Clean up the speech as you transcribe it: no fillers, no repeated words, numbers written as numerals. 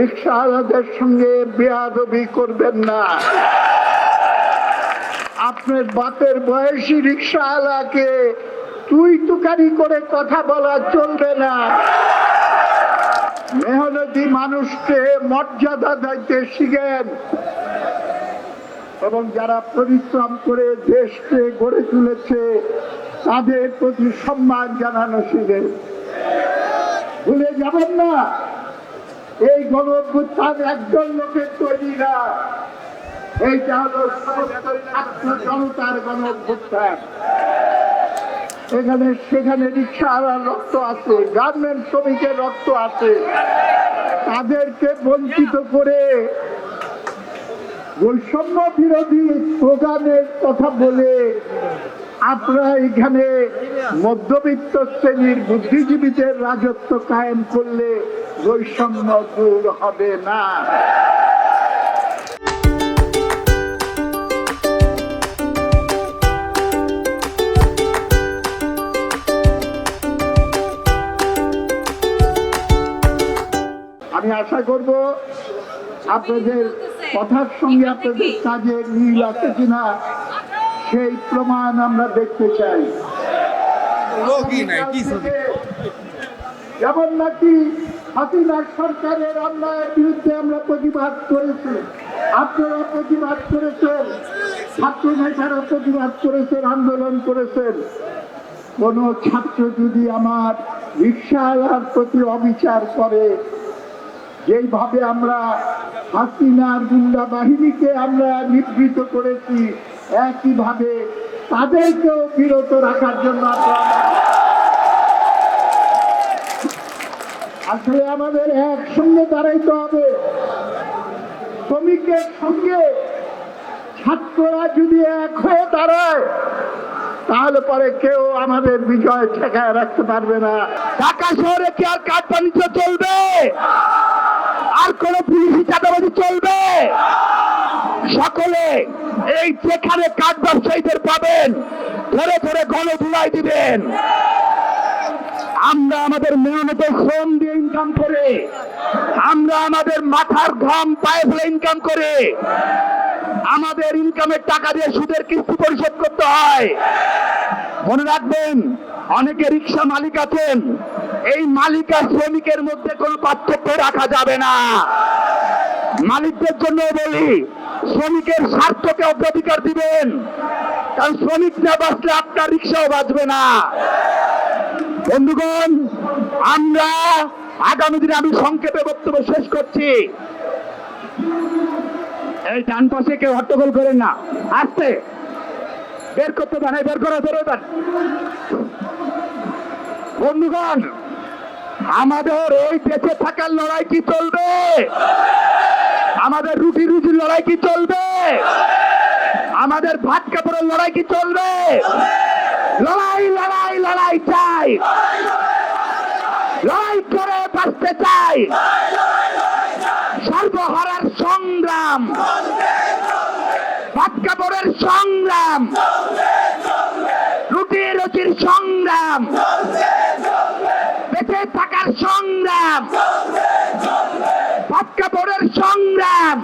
রিকশাওয়ালাদের সঙ্গে বেয়াদবি করবেন না। আপনার বাপের বয়সী রিকশাওয়ালাকে তুই তুকারি করে কথা বলা চলবে না। মেহনতি মানুষকে মর্যাদা দিতে শিখেন এবং যারা পরিশ্রম করে দেশকে গড়ে তুলেছে তাদের প্রতি সম্মান জানানো শিখেন। ভুলে যাবেন না, এই গণঅভ্যুত্থান একজন লোকের তৈরি না, এইটা হলো সমস্ত ছাত্র জনতার গণঅভ্যুত্থান। এখানে সেখানে রিকশাওয়ালার রক্ত আছে, গার্মেন্ট শ্রমিকের রক্ত আছে। তাদেরকে বঞ্চিত করে বৈষম্য বিরোধী স্লোগানের কথা বলে আপনারা এখানে মধ্যবিত্ত শ্রেণীর বুদ্ধিজীবীদের রাজত্ব কায়েম করলে বৈষম্য দূর হবে না। আমি আশা করব আপনাদের কথার সঙ্গে আপনাদের কাজের মিল আছে কিনা সেই প্রমাণ আমরা দেখতে চাই। যেমন নাকি হাসিনা সরকারের অন্যায়ের বিরুদ্ধে আমরা প্রতিবাদ করেছি, আপনারা প্রতিবাদ করেছেন, ছাত্র নেতারা প্রতিবাদ করেছেন, আন্দোলন করেছেন। কোন ছাত্র যদি আমার রিকশাওয়ালার প্রতি অবিচার করে, যেইভাবে আমরা হাসিনার গুন্ডা বাহিনীকে আমরা নিবৃত করেছি, একইভাবে তাদেরকেও বিরত রাখার জন্য আসলে আমাদের একসঙ্গে দাঁড়াইতে হবে। শ্রমিকের সঙ্গে ছাত্ররা যদি এক হয়ে দাঁড়ায় তাহলে পরে কেউ আমাদের বিজয় ঠেকায় রাখতে পারবে না। ঢাকা শহরে কি আর কাঠ বাণিজ্য চলবে? আর কোন পুলিশি চাঁদাবাজি চলবে? সকলে এই যেখানে কাঠ ব্যবসায়ীদের পাবেন ধরে ধরে গণধুলাই দিবেন। আমরা আমাদের মেহনতের শ্রম দিয়ে ইনকাম করে, আমরা আমাদের মাথার ঘাম পায়ে ফেলে ইনকাম করে, আমাদের ইনকামের টাকা দিয়ে সুদের কিস্তি পরিশোধ করতে হয়। মনে রাখবেন, অনেকে রিক্সা মালিক আছেন, এই মালিক আর শ্রমিকের মধ্যে কোনো পার্থক্য রাখা যাবে না। মালিকদের জন্য বলি, শ্রমিকের স্বার্থকে অগ্রাধিকার দিবেন, কারণ শ্রমিক না বাঁচলে আপনার রিক্সাও বাঁচবে না। বন্ধুগণ, আমরা আগামী দিনে, আমি সংক্ষেপে বক্তব্য শেষ করছি। এই ডান পাশে কেউ হট্টগোল করেন না, আসতে বের করতে দেন, বের করে ধরে দেন। বন্ধুগণ, আমাদের এই বেঁচে থাকার লড়াই কি চলবে? আমাদের রুটি রুজির লড়াই কি চলবে? আমাদের ভাত কাপড়ের লড়াই কি চলবে? লড়াই লড়াই লড়াই চাই, লড়াই করে বাঁচতে চাই। সর্বহারার সংগ্রাম, ভাত কাপড়ের সংগ্রাম, রুটি রুচির সংগ্রাম, বেঁচে থাকার সংগ্রাম, ভাত কাপড়ের সংগ্রাম।